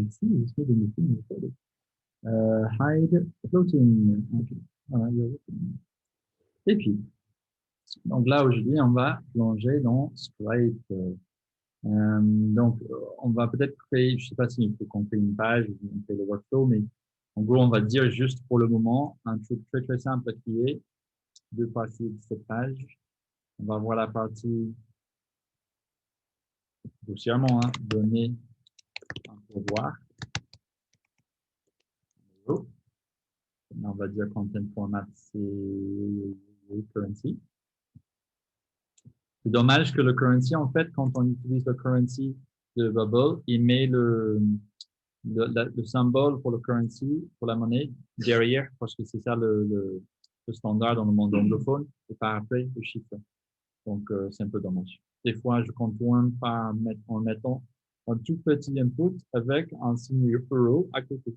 Merci, je suis de meeting. Hide floating. Okay. Voilà, et puis, donc là, aujourd'hui, on va plonger dans Stripe. Donc, on va peut-être créer, je sais pas s'il faut qu'on crée une page ou on crée le workflow, mais en gros, on va dire juste pour le moment un truc très très simple qui est de passer de cette page. On va voir la partie grossièrement, hein, donner un pourboire. On va dire content format, c'est currency. C'est dommage que le currency, en fait, quand on utilise le currency de Bubble, il met le symbole pour le currency, pour la monnaie, derrière, parce que c'est ça le standard dans le monde anglophone, et pas après le chiffre. Donc, c'est un peu dommage. Des fois, je contourne en mettant un tout petit input avec un signe euro à côté.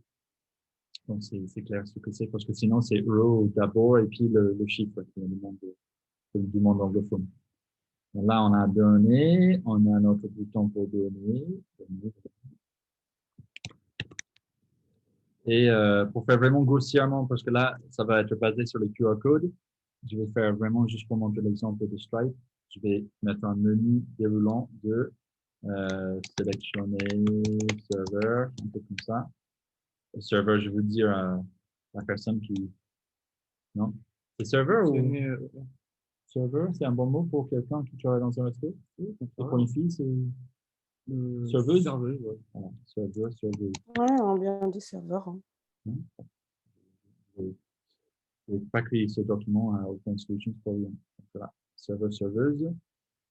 Donc, c'est clair ce que c'est, parce que sinon, c'est euro d'abord et puis le chiffre qui est du monde anglophone. Donc là, on a donné, on a notre bouton pour donner. Et pour faire vraiment grossièrement, parce que là, ça va être basé sur le QR code, je vais faire vraiment juste pour montrer l'exemple de Stripe. Je vais mettre un menu déroulant de sélectionner serveur, un peu comme ça. Le serveur, je veux dire la personne qui... Non? C'est serveur ou... Serveur, c'est un bon mot pour quelqu'un qui travaille dans un resto? Et pour une fille, c'est... serveuse? Serveuse, ouais. Voilà, serveur, serveuse. Ouais, on vient du serveur. Hein. Je n'ai pas créé ce document à Open Solutions pour rien. Donc, voilà, serveur, serveuse.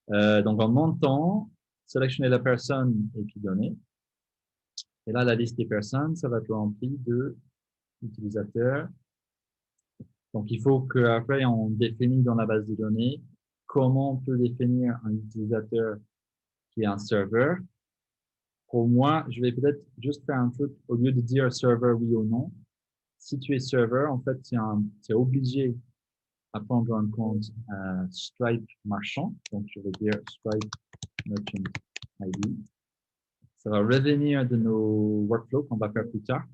Donc, en montant, sélectionner la personne et puis donner. Et là, la liste des personnes, ça va être rempli de utilisateurs. Donc, il faut qu'après, on définisse dans la base de données comment on peut définir un utilisateur qui est un serveur. Pour moi, je vais peut-être juste faire un truc, au lieu de dire serveur oui ou non. Si tu es serveur, en fait, c'est obligé à prendre en compte Stripe marchand. Donc, je vais dire Stripe Merchant ID. Ça va revenir de nos workflows qu'on va faire plus tard.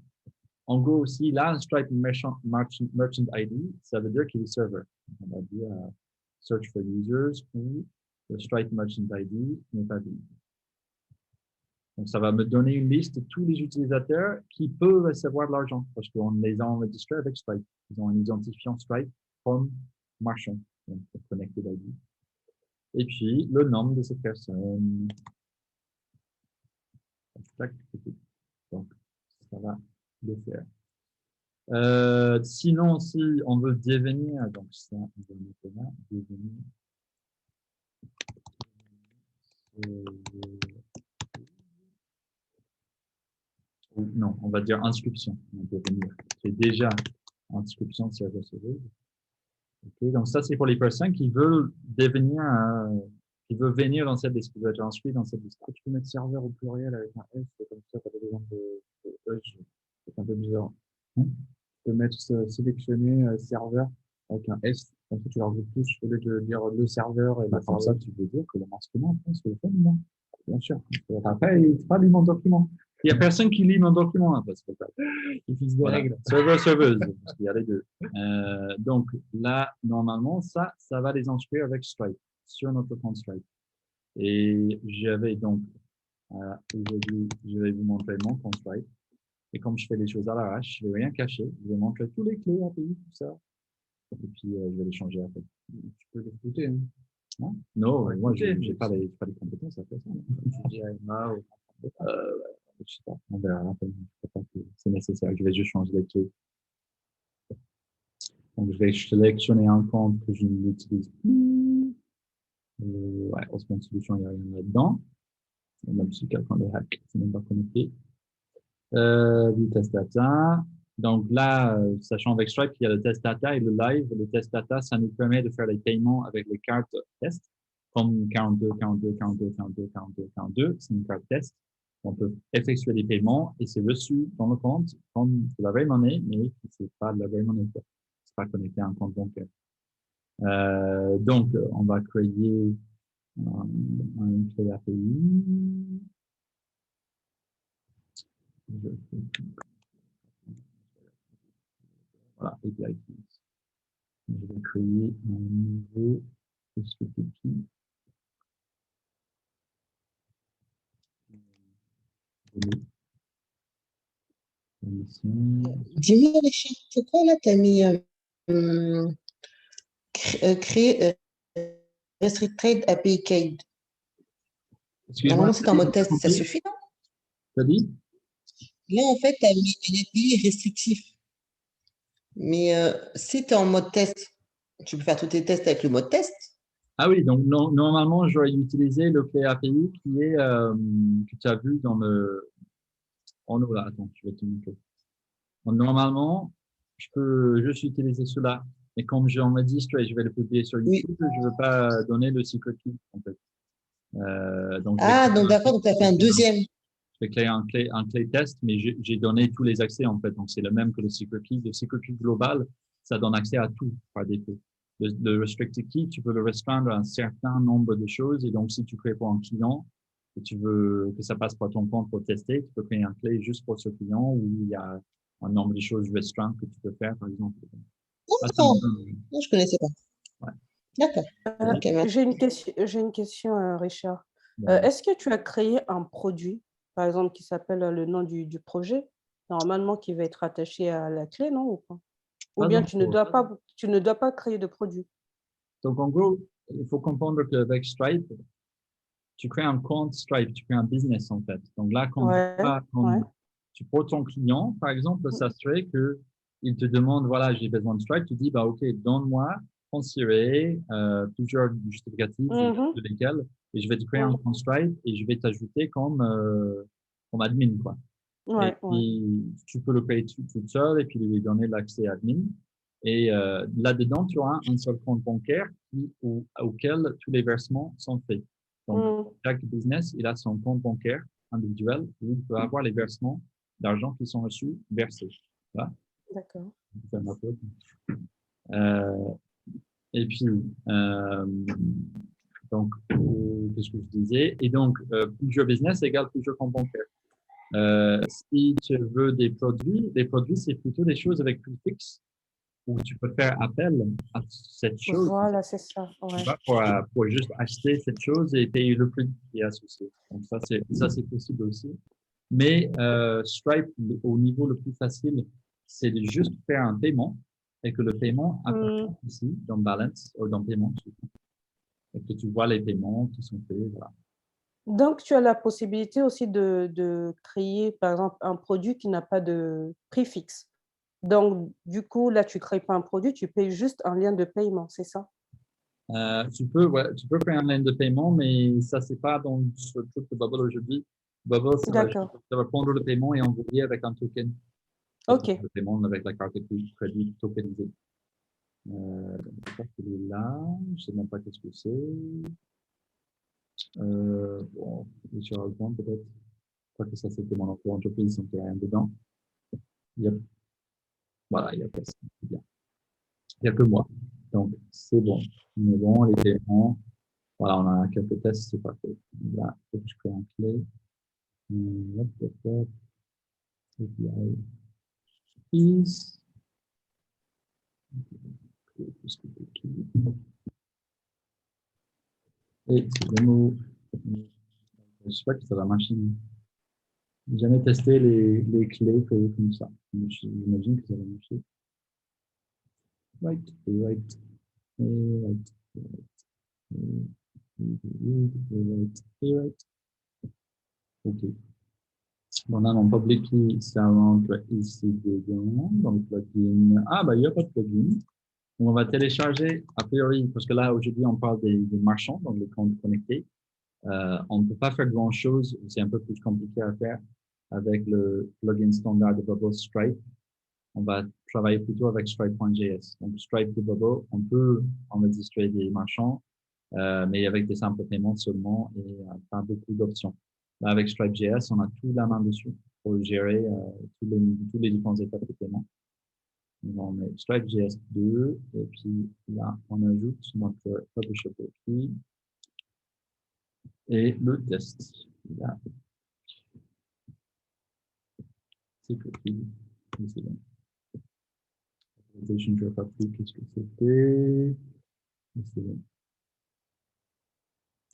En gros aussi, là, Stripe Merchant ID, ça veut dire qu'il est serveur. On va dire Search for Users ou le Stripe Merchant ID n'est pas visible. Donc, ça va me donner une liste de tous les utilisateurs qui peuvent recevoir de l'argent parce qu'on les a enregistrés avec Stripe. Ils ont un identifiant Stripe comme marchand, donc connected ID. Et puis, le nom de cette personne. Donc, ça va le faire. Sinon, si on veut devenir, donc ça, on va mettre là, devenir. Non, on va dire inscription. Devenir. C'est déjà inscription si elle recevait. Okay, donc ça, c'est pour les personnes qui veulent devenir, qui veulent venir dans cette liste, qui veulent être inscrits dans cette liste. Ah, tu peux mettre serveur au pluriel avec un S, c'est comme ça, tu as besoin de E, c'est un peu bizarre. Tu peux mettre sélectionner serveur avec un S, comme ça tu leur veux tous, au lieu de dire le serveur, et comme ça tu veux dire que le instrument, c'est le fait, non? Bien sûr. Après, il pas lu mon document. Il n'y a personne qui lit mon document, hein, parce que il fixe des règles. Serveur, serveuse, parce qu'il y a les deux. Donc là, normalement, ça va les inscrire avec Stripe, sur notre compte Stripe. Et j'avais donc, aujourd'hui, je vais vous montrer mon compte Stripe. Et comme je fais les choses à l'arrache, je ne vais rien cacher. Je vais montrer tous les clés à payer, tout ça. Et puis, je vais les changer après. Tu peux les fouter, hein? Non, non, moi, je n'ai pas les compétences à faire ça. Je dirais, non, je sais pas, on verra. Je ne sais pas que c'est nécessaire. Je vais juste changer les clés. Donc, je vais sélectionner un compte que je n'utilise plus. Ouais, Osmond Solution, il n'y a rien là-dedans. Même si quelqu'un le hack, c'est même pas connecté. Du test data. Donc là, sachant avec Stripe, il y a le test data et le live. Le test data, ça nous permet de faire les paiements avec les cartes test, comme 42, 42, 42, 42, 42, 42. C'est une carte test. On peut effectuer les paiements et c'est reçu dans le compte comme de la vraie monnaie, mais c'est pas de la vraie monnaie. C'est pas connecté à un compte bancaire. Donc, on va créer une clé API. Voilà, API keys. Je vais créer un nouveau restricted key. Dis-moi, Richard, pourquoi là, tu as mis créer Restricted API Key? Normalement, c'est en mode test, ça suffit, non? T'as dit? Là, en fait, tu as mis un API restrictif. Mais si tu es en mode test, tu peux faire tous tes tests avec le mode test. Ah oui, donc normalement, j'aurais utilisé le clé API qui est que tu as vu dans le. Oh non, là, attends, je vais te montrer. Donc, normalement, je peux juste utiliser cela. Mais comme j'ai enregistré, je vais le publier sur YouTube, je ne veux pas donner le secret key, en fait. Donc, donc d'accord, donc tu as fait un deuxième. Je vais créer un clé test, mais j'ai donné tous les accès, en fait. Donc, c'est le même que le secret key. Le secret key global, ça donne accès à tout par défaut. Le restricted key, tu peux le restreindre à un certain nombre de choses. Et donc, si tu crées pour un client et tu veux que ça passe par ton compte pour tester, tu peux créer un clé juste pour ce client où il y a un nombre de choses restreintes que tu peux faire, par exemple. D'accord, je ne connaissais pas. Ouais. D'accord. J'ai une question, Richard. Ouais. Est-ce que tu as créé un produit, par exemple, qui s'appelle le nom du projet, normalement qui va être attaché à la clé, non, ou pas? Ou bien tu ne dois pas créer de produit? Donc, en gros, il faut comprendre qu'avec Stripe, tu crées un compte Stripe, tu crées un business, en fait. Donc là, quand tu prends ton client, par exemple, ça serait que il te demande, voilà, j'ai besoin de Stripe, tu dis, bah, OK, donne-moi, transférer, plusieurs justificatifs de lesquels, et je vais te créer un compte Stripe et je vais t'ajouter comme admin, quoi. Et puis, tu peux le créer toute seule et puis lui donner l'accès admin. Et là-dedans, tu auras un seul compte bancaire auquel tous les versements sont faits. Donc, chaque business, il a son compte bancaire individuel où il peut avoir les versements d'argent qui sont reçus, versés. Voilà. D'accord. Et puis, donc, qu'est-ce que je disais? Et donc, plusieurs business égale plusieurs comptes bancaires. Si tu veux des produits, c'est plutôt des choses avec prix fixe où tu peux faire appel à cette chose. Voilà, c'est ça. Ouais. Pour juste acheter cette chose et payer le prix qui est associé. Donc, ça, c'est possible aussi. Mais Stripe, au niveau le plus facile, c'est de juste faire un paiement et que le paiement apparaît ici dans Balance ou dans Paiement. Et que tu vois les paiements qui sont faits. Voilà. Donc, tu as la possibilité aussi de créer, par exemple, un produit qui n'a pas de prix fixe. Donc, du coup, là, tu ne crées pas un produit, tu payes juste un lien de paiement, c'est ça? Tu peux faire un lien de paiement, mais ça, c'est pas dans ce truc de Bubble aujourd'hui. Bubble, ça va prendre le paiement et envoyer avec un token. OK. Le paiement avec la carte de crédit tokenisée. Je crois qu'il est là. Je ne sais même pas qu'est-ce que c'est. Bon, sur Outbound peut-être. Je crois que ça, c'était mon emploi entreprise, donc il n'y a rien dedans. Voilà, il y a presque. Il y a que moi. Donc, c'est bon. Mais bon, les paiements. Voilà, on a quelques tests, c'est parfait. Là, il faut que je crée un clé. API keys. Et c'est le mot. Je sais pas que ça va marcher. J'ai jamais testé les clés créées comme ça. J'imagine que ça va marcher. Right, right, right, right. OK. On a mon public key, ça rentre ici dedans, dans le plugin. Ah, bah, il n'y a pas de plugin. On va télécharger, a priori, parce que là, aujourd'hui, on parle des marchands, donc les comptes connectés. On ne peut pas faire grand-chose, c'est un peu plus compliqué à faire avec le plugin standard de Bubble Stripe. On va travailler plutôt avec Stripe.js. Donc, Stripe de Bubble, on peut enregistrer des marchands, mais avec des simples paiements seulement et pas beaucoup d'options. Là, avec Stripe.js, on a tout la main dessus pour gérer tous les différentes étapes de paiement. On met Stripe.js 2 et puis là, on ajoute notre publisher key et le test. Là. secret key. C'est bon. Je ne vois pas plus qu'est-ce que c'était. C'est bon.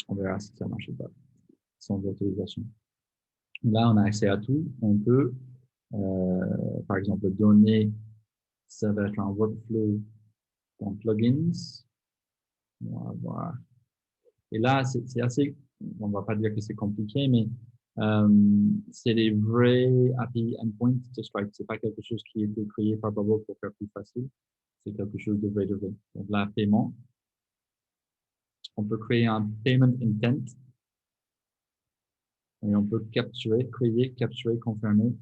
On verra si ça ne marche pas sans autorisation. Là, on a accès à tout. On peut, par exemple, donner, ça va être un workflow dans plugins. On va voir. Et là, c'est assez, on ne va pas dire que c'est compliqué, mais c'est les vrais API endpoints de Stripe. Ce n'est pas quelque chose qui a été créé par Bubble pour faire plus facile. C'est quelque chose de vrai de vrai. Donc là, paiement. On peut créer un payment intent. Et on peut capturer, créer, capturer, confirmer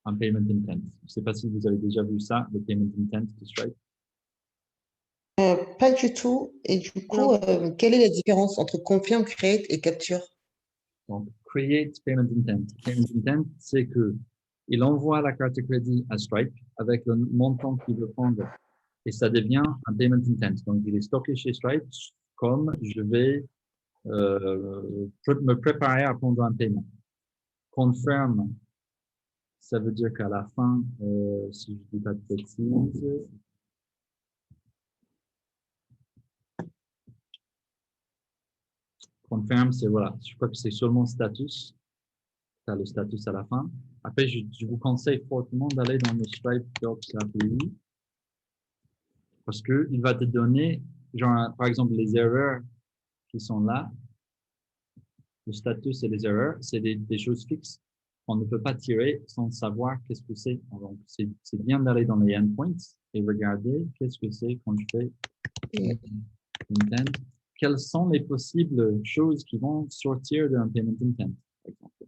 un payment intent. Je ne sais pas si vous avez déjà vu ça, le payment intent de Stripe. Pas du tout. Et du coup, quelle est la différence entre confirm, create et capture? Donc, create payment intent. Payment intent, c'est que il envoie la carte de crédit à Stripe avec le montant qu'il veut prendre et ça devient un payment intent. Donc, il est stocké chez Stripe comme je vais me préparer à prendre un paiement. Confirm, ça veut dire qu'à la fin, si je ne dis pas de bêtises, confirm, c'est voilà, je crois que c'est seulement status. Tu as le status à la fin. Après, je vous conseille fortement d'aller dans le Stripe Docs API parce qu'il va te donner, genre, par exemple, les erreurs qui sont là, le status et les erreurs, c'est des choses fixes. On ne peut pas tirer sans savoir qu'est-ce que c'est. Donc, c'est bien d'aller dans les endpoints et regarder qu'est-ce que c'est quand je fais intent. Quelles sont les possibles choses qui vont sortir d'un payment intent, par exemple.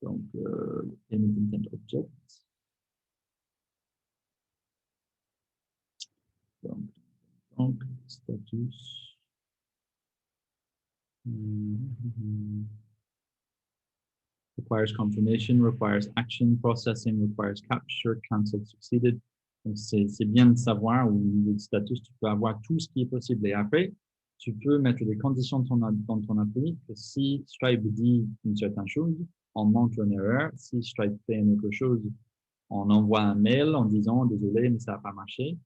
Donc, payment intent object. Donc, status. Requires confirmation, requires action, processing, requires capture, cancel, succeeded. Donc, c'est bien de savoir au niveau du status, tu peux avoir tout ce qui est possible. Et après, tu peux mettre des conditions dans ton API que si Stripe dit une certaine chose, on montre une erreur. Si Stripe fait une autre chose, on envoie un mail en disant désolé, mais ça n'a pas marché.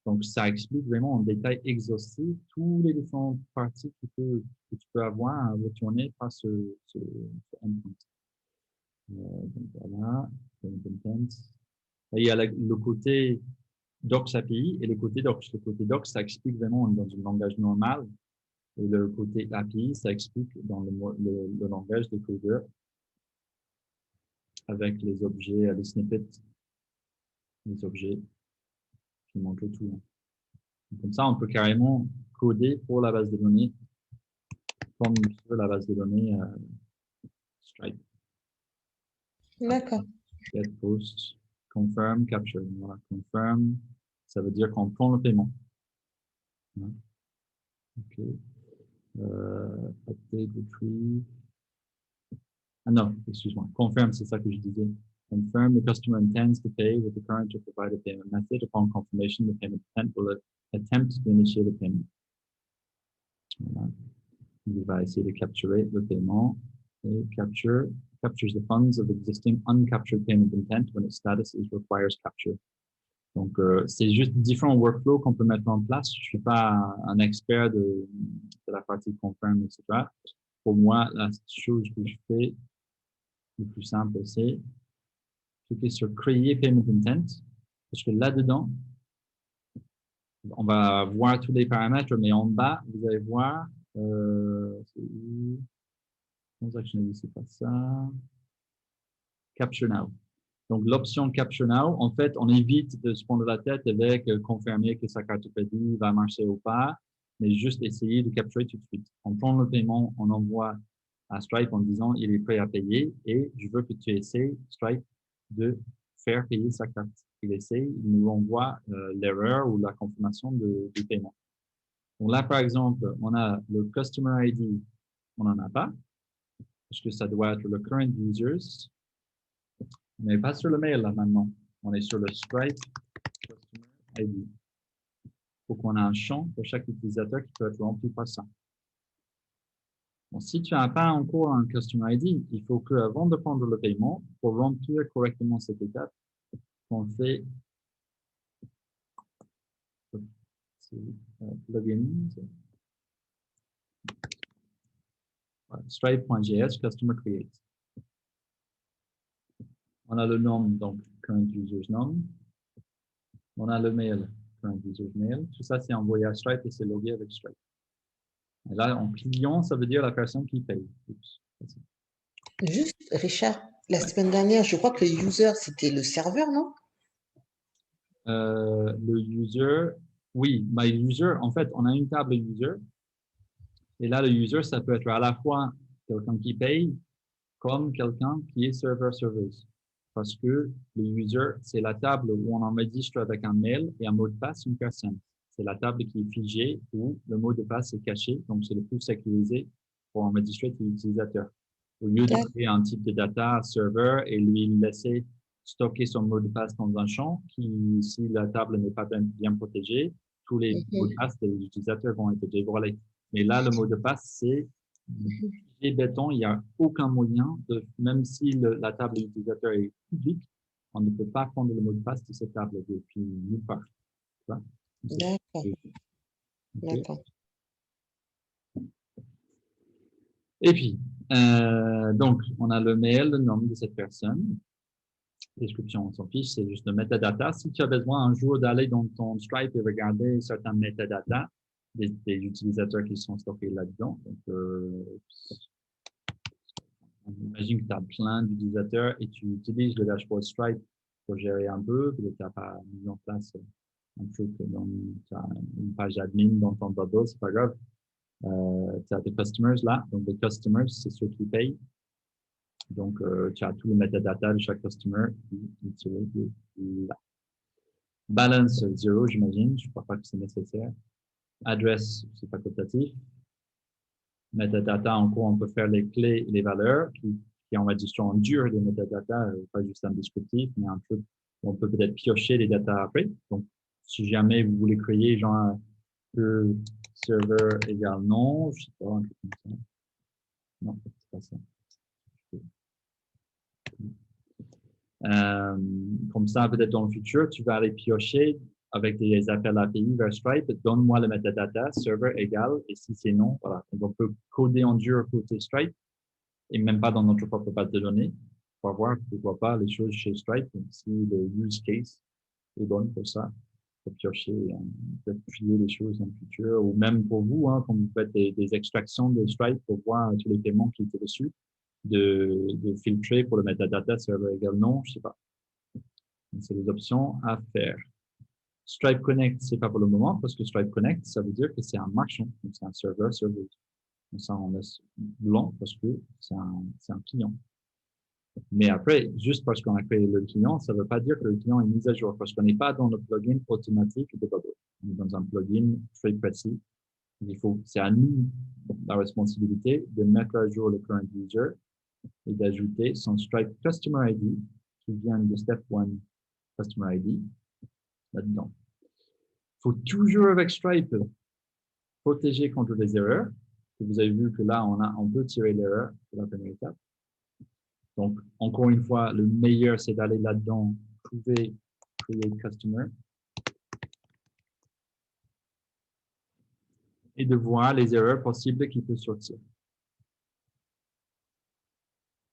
Donc, ça explique vraiment en détail exhaustif tous les différentes parties que tu peux avoir à retourner par ce endpoint. Donc voilà, il y a le côté Docs API et le côté Docs. Le côté Docs, ça explique vraiment dans un langage normal. Et le côté API, ça explique dans le langage des codeurs avec les objets, les snippets, les objets qui montrent tout. Comme ça, on peut carrément coder pour la base de données comme sur la base de données Stripe. D'accord. Get, post, confirm, capture. Voilà, confirm, ça veut dire qu'on prend le paiement. OK. Update, retrieve. Ah non, excuse-moi. Confirm, c'est ça que je disais. Confirm, the customer intends to pay with the current or provided payment method. Upon confirmation, the payment intent will attempt to initiate the payment. Voilà. Il va essayer de capturer le paiement. Et captures the funds of existing uncaptured payment intent when its status requires capture. Donc, c'est juste différents workflows qu'on peut mettre en place. Je ne suis pas un expert de la partie confirm, etc. Pour moi, la chose que je fais le plus simple, c'est cliquer sur créer payment intent. Parce que là-dedans, on va voir tous les paramètres, mais en bas, vous allez voir, transaction, c'est pas ça. Capture now. Donc, l'option Capture Now, en fait, on évite de se prendre la tête avec confirmer que sa carte de crédit va marcher ou pas, mais juste essayer de capturer tout de suite. On prend le paiement, on envoie à Stripe en disant il est prêt à payer et je veux que tu essaies, Stripe, de faire payer sa carte. Il essaie, il nous envoie l'erreur ou la confirmation du paiement. Donc là, par exemple, on a le Customer ID, on n'en a pas, parce que ça doit être le Current Users. On n'est pas sur le mail là maintenant. On est sur le Stripe Customer ID. Il faut qu'on ait un champ pour chaque utilisateur qui peut être rempli par ça. Bon, si tu n'as pas encore un Customer ID, il faut qu'avant de prendre le paiement, pour remplir correctement cette étape, on fait plugins, stripe.js customer create. On a le nom, donc current user's name. On a le mail, current user's mail. Tout ça, c'est envoyé à Stripe et c'est logué avec Stripe. Et là, en client, ça veut dire la personne qui paye. Juste, Richard, la semaine dernière, je crois que le user, c'était le serveur, non? Le user, oui, my user, en fait, on a une table user. Et là, le user, ça peut être à la fois quelqu'un qui paye comme quelqu'un qui est serveur-serveuse. Parce que le user, c'est la table où on enregistre avec un mail et un mot de passe une personne. C'est la table qui est figée où le mot de passe est caché, donc c'est le plus sécurisé pour enregistrer l'utilisateur. Au lieu de créer un type de data serveur et lui laisser stocker son mot de passe dans un champ qui, si la table n'est pas bien protégée, tous les mots de passe des utilisateurs vont être dévoilés. Mais là, le mot de passe, c'est béton, il n'y a aucun moyen, même si la table de l'utilisateur est publique, on ne peut pas prendre le mot de passe de cette table depuis nulle part. D'accord. D'accord. Et puis, donc, on a le mail, le nom de cette personne. Description, on s'en fiche, c'est juste le metadata. Si tu as besoin un jour d'aller dans ton Stripe et regarder certains metadata des utilisateurs qui sont stockés là-dedans, donc, imagine que tu as plein d'utilisateurs et tu utilises le dashboard Stripe pour gérer un peu, que tu n'as pas mis en place un truc dans une page admin dans ton bubble, c'est pas grave. Tu as des customers là, donc les customers, c'est ceux qui payent. Donc, tu as tous les metadata de chaque customer qui est là. Balance 0, j'imagine, je ne crois pas que c'est nécessaire. Adresse, c'est facultatif. Metadata, en cours, on peut faire les clés et les valeurs qui enregistrent en dur des metadata, pas juste un descriptif, mais un truc où on peut peut-être piocher les data après. Donc, si jamais vous voulez créer genre que serveur égale non, je sais pas, un truc comme ça. Non, c'est pas ça. Comme ça, peut-être dans le futur, tu vas aller piocher avec des appels API vers Stripe, donne-moi le metadata, serveur égal, et si c'est non, voilà. Donc, on peut coder en dur côté Stripe, et même pas dans notre propre base de données, pour voir pourquoi pas les choses chez Stripe, si le use case est bon pour ça, pour piocher, peut-être filer les choses dans le futur, ou même pour vous, hein, quand vous faites des extractions de Stripe pour voir tous les paiements qui étaient reçus, de filtrer pour le metadata serveur égal non, je sais pas. C'est des options à faire. Stripe Connect, c'est pas pour le moment, parce que Stripe Connect, ça veut dire que c'est un marchand, donc c'est un serveur-serveuse. Donc ça, on laisse blanc parce que c'est un client. Mais après, juste parce qu'on a créé le client, ça ne veut pas dire que le client est mis à jour, parce qu'on n'est pas dans le plugin automatique de Bubble. On est dans un plugin très précis. C'est à nous la responsabilité de mettre à jour le current user et d'ajouter son Stripe Customer ID qui vient de Step 1 Customer ID là-dedans. Il faut toujours avec Stripe protéger contre les erreurs. Vous avez vu que là, on peut tirer l'erreur de la première étape. Donc, encore une fois, le meilleur, c'est d'aller là-dedans, trouver Create Customer et de voir les erreurs possibles qui peuvent sortir.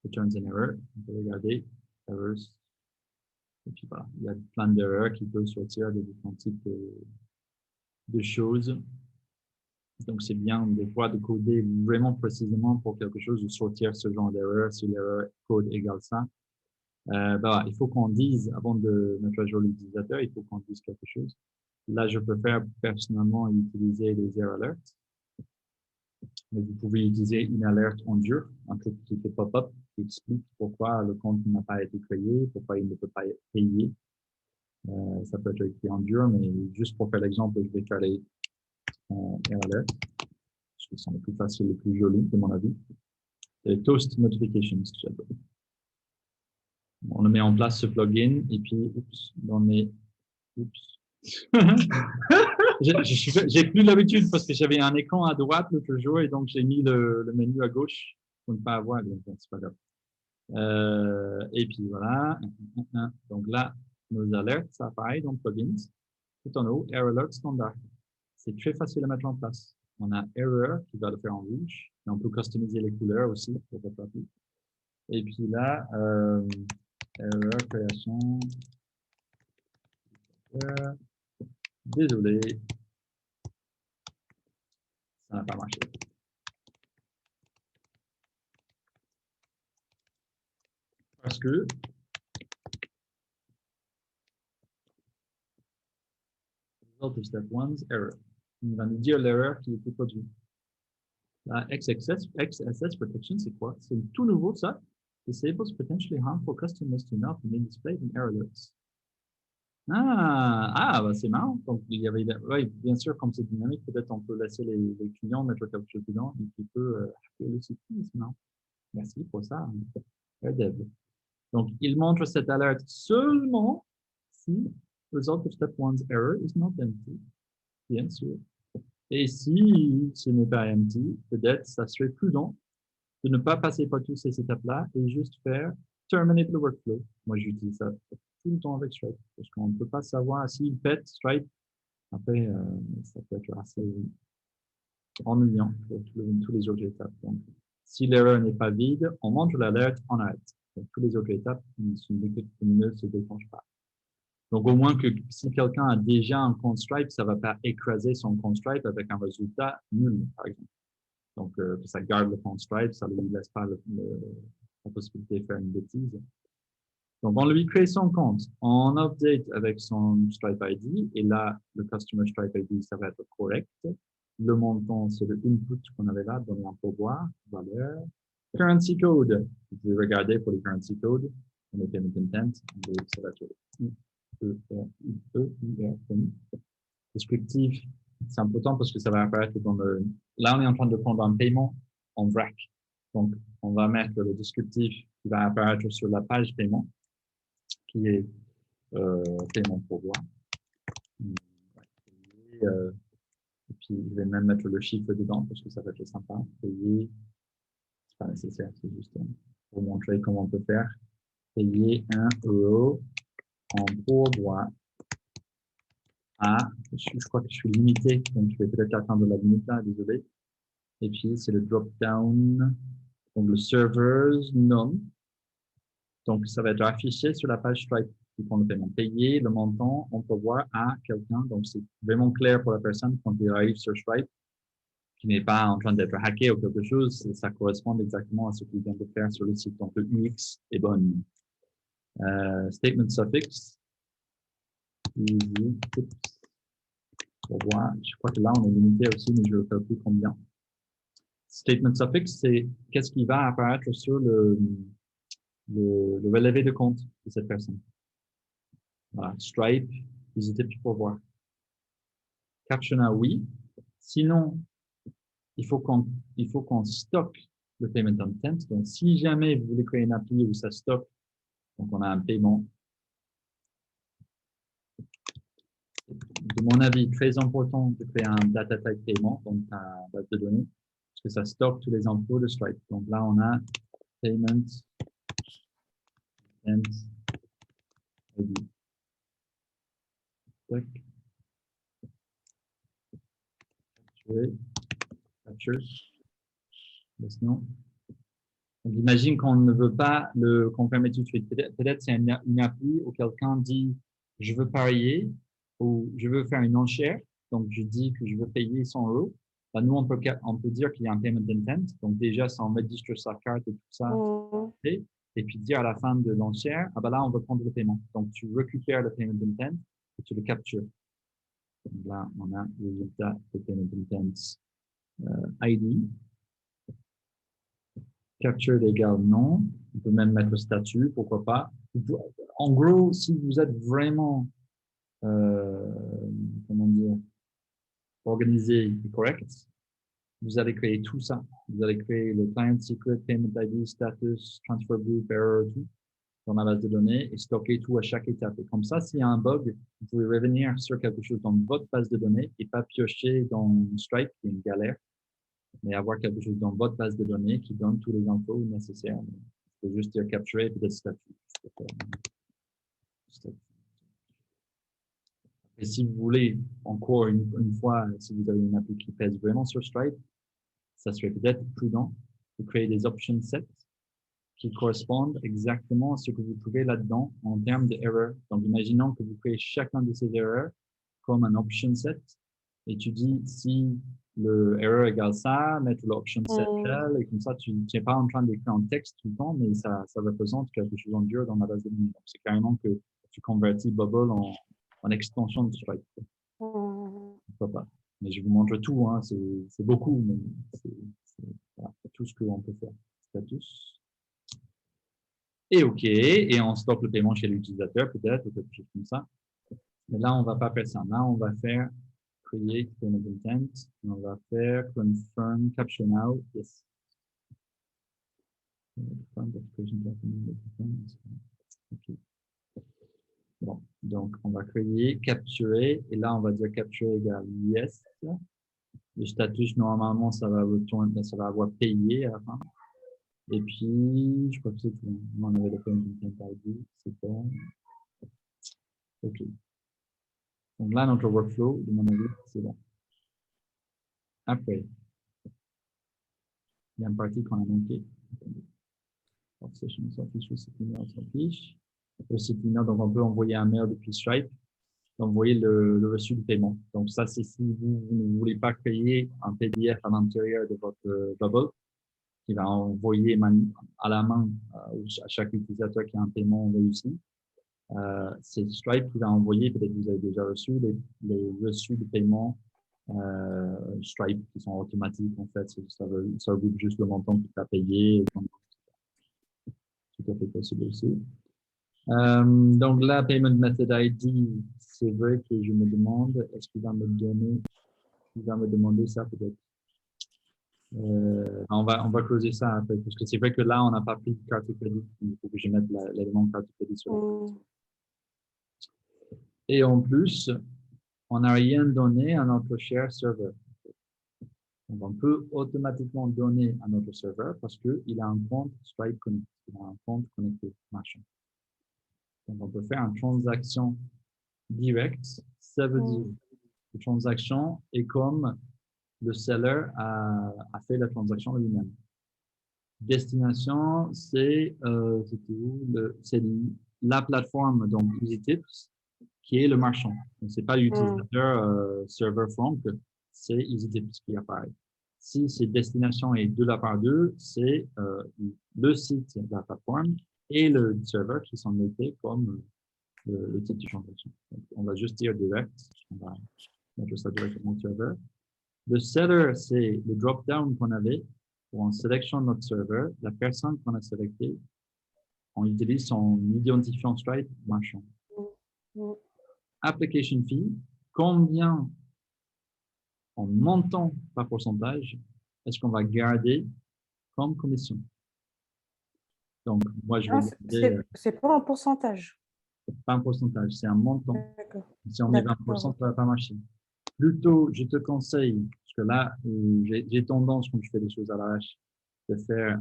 Returns an error, on peut regarder, errors, et puis voilà, il y a plein d'erreurs qui peuvent sortir de différents types de choses. Donc, c'est bien des fois de coder vraiment précisément pour quelque chose, de sortir ce genre d'erreur, si l'erreur code égale ça. Bah, il faut qu'on dise, avant de mettre à jour l'utilisateur, il faut qu'on dise quelque chose. Là, je préfère personnellement utiliser les error alerts. Mais vous pouvez utiliser une alerte en dur, un truc qui fait pop-up, qui explique pourquoi le compte n'a pas été créé, pourquoi il ne peut pas être payé. Ça peut être écrit en dur, mais juste pour faire l'exemple, je vais faire les error alerts. Parce que c'est le plus facile, le plus joli, de mon avis. Et Toast Notifications. On le met en place, ce plugin, et puis, oups, on met, oups. J'ai plus l'habitude parce que j'avais un écran à droite l'autre jour et donc j'ai mis le menu à gauche pour ne pas avoir. Donc, c'est pas grave. Et puis voilà. Donc là, nos alertes, ça apparaît dans plugins. Tout en haut, Error Alert standard. C'est très facile à mettre en place. On a Error qui va le faire en rouge. Et on peut customiser les couleurs aussi pour votre appli. Et puis là, Error création. Désolé, ça n'a pas marché. Parce que result of step 1's error. Il va nous dire l'erreur qui était produite. La XSS protection, c'est quoi? C'est tout nouveau, ça. Disables potentially harmful custom HTML to be displayed in error alerts. Bah c'est marrant. Donc, il y avait, ouais, bien sûr, comme c'est dynamique, peut-être on peut laisser les clients mettre quelque chose dedans et qui peut hacker le site. C'est marrant. Merci pour ça. Donc, il montre cette alerte seulement si result of step 1's error is not empty. Bien sûr. Et si ce n'est pas empty, peut-être ça serait prudent de ne pas passer par toutes ces étapes-là et juste faire terminate le workflow. Moi, j'utilise ça tout le temps avec Stripe parce qu'on ne peut pas savoir s'il pète Stripe. Après, ça peut être assez ennuyant pour tous les autres étapes. Donc, si l'erreur n'est pas vide, on montre l'alerte, on arrête. Donc, toutes les autres étapes ne se déclenchent pas. Donc, au moins que si quelqu'un a déjà un compte Stripe, ça ne va pas écraser son compte Stripe avec un résultat nul, par exemple. Donc, ça garde le compte Stripe, ça ne lui laisse pas la possibilité de faire une bêtise. Donc, on lui crée son compte, on update avec son Stripe ID, et là, le Customer Stripe ID, ça va être correct. Le montant, c'est le input qu'on avait là, donné en pourboire, valeur. Currency code, vous pouvez regarder pour les currency codes, on est payment intent, ça va être descriptif, c'est important parce que ça va apparaître dans le. Là, on est en train de prendre un paiement en vrac. Donc, on va mettre le descriptif qui va apparaître sur la page paiement, qui est paiement pourboire. Et puis, je vais même mettre le chiffre dedans parce que ça va être sympa. Payer, c'est pas nécessaire, c'est juste pour montrer comment on peut faire. Payer 1 € en pourboire. Je crois que je suis limité, donc je vais peut-être atteindre la limite là, désolé. Et puis, c'est le drop-down, donc le servers none. Donc, ça va être affiché sur la page Stripe qui prend le paiement. Payer le montant, on peut voir à quelqu'un. Donc, c'est vraiment clair pour la personne quand il arrive sur Stripe, qui n'est pas en train d'être hacké ou quelque chose. Ça correspond exactement à ce qu'il vient de faire sur le site. Donc, le UX est bon. Statement suffix. Easy. Pour voir. Je crois que là, on est limité aussi, mais je ne sais plus combien. Statement suffix, c'est qu'est-ce qui va apparaître sur le relevé de compte de cette personne. Voilà. Stripe, n'hésitez plus pour voir. Captiona, oui. Sinon, il faut qu'on stocke le payment intent. Donc, si jamais vous voulez créer une appli où ça stocke, donc on a un paiement. De mon avis, très important de créer un data type paiement, donc un base de données, parce que ça stocke tous les infos de Stripe. Donc là, on a payment intent ID. Capture. Sinon, donc, imagine qu'on ne veut pas le confirmer tout de suite. Peut-être c'est une appli où quelqu'un dit je veux parier ou je veux faire une enchère. Donc, je dis que je veux payer 100 €. Ben, nous, on peut dire qu'il y a un payment intent. Donc, déjà, sans registre sa carte et tout ça. Et puis dire à la fin de l'enchère, ah ben là, on veut prendre le paiement. Donc, tu récupères le payment intent et tu le captures. Donc là, on a le résultat de payment intent ID. Capture égale non. On peut même mettre statut, pourquoi pas. En gros, si vous êtes vraiment, comment dire, organisé et correct, vous allez créer tout ça. Vous allez créer le client secret, payment ID, status, transfer group, error, tout. dans la base de données et stocker tout à chaque étape. Et comme ça, s'il y a un bug, vous pouvez revenir sur quelque chose dans votre base de données et pas piocher dans Stripe, qui est une galère, mais avoir quelque chose dans votre base de données qui donne tous les infos nécessaires. Il faut juste dire capturer et peut-être statut. Et si vous voulez, encore une fois, si vous avez une appli qui pèse vraiment sur Stripe, ça serait peut-être prudent de créer des option sets qui correspondent exactement à ce que vous trouvez là-dedans en termes d'erreurs. Donc, imaginons que vous créez chacun de ces erreurs comme un option set et tu dis si le erreur égale ça, mettre l'option set tel, et comme ça, tu n'es pas en train d'écrire en texte tout le temps, mais ça représente quelque chose en dur dans la base de données. Donc, c'est carrément que tu convertis Bubble en extension de Stripe. Pourquoi pas. Mais je vous montre tout, hein. C'est beaucoup, mais voilà, c'est tout ce qu'on peut faire. Status. Et OK, et on stocke le paiement chez l'utilisateur peut-être, ou quelque chose comme ça. Mais là, on ne va pas faire ça. Là, on va faire create payment intent. On va faire confirm capture now. Yes. Okay. Bon, donc on va créer, capturer, et là, on va dire capturer égale yes. Le status, normalement, ça va retourner, ça va avoir payé à la fin. Et puis, je crois que c'est tout. On avait le payment intent ID, c'est bon. OK. Donc là, notre workflow, de mon avis, c'est bon. Après, il y a une partie qu'on a manqué. Session s'affiche, le site email s'affiche. Le site email, donc on peut envoyer un mail depuis Stripe, d'envoyer le reçu du paiement. Donc ça, c'est si vous ne voulez pas créer un PDF à l'intérieur de votre Bubble, qui va envoyer à la main à chaque utilisateur qui a un paiement réussi. C'est Stripe qui va envoyer, peut-être que vous avez déjà reçu, les reçus de paiement Stripe qui sont automatiques en fait. Ça regroupe juste le montant que tu as payé. Tout à fait possible aussi. Donc là, Payment Method ID, c'est vrai que je me demande, est-ce qu'il va me donner, il va me demander ça peut-être. On va creuser ça après, parce que c'est vrai que là, on n'a pas pris de carte de crédit. Il faut que je mette l'élément carte de crédit sur la carte. Et en plus, on n'a rien donné à notre share serveur. Donc, on peut automatiquement donner à notre serveur parce qu'il a un compte Stripe Connect. Il a un compte connecté, machin. Donc, on peut faire une transaction directe. Ça veut dire que la transaction est comme le seller a fait la transaction lui-même. Destination, c'est la plateforme, donc EasyTips, qui est le marchand. Ce n'est pas l'utilisateur server front, c'est EasyTips qui apparaît. Si cette destination est de la part d'eux, c'est le site de la plateforme et le serveur qui sont notés comme le type de transaction. Donc, on va juste dire direct. On va mettre ça directement au serveur. Le seller, c'est le drop-down qu'on avait pour en sélection de notre serveur. La personne qu'on a sélectée, on utilise son identifiant Stripe marchand. Application fee, combien en montant par pourcentage est-ce qu'on va garder comme commission? Donc, moi, je vais garder. C'est pas un pourcentage. Pas un pourcentage, c'est un montant. Si on met 20%, ça ne va pas marcher. Plutôt, je te conseille, parce que là, j'ai tendance, quand je fais des choses à l'arrache, de faire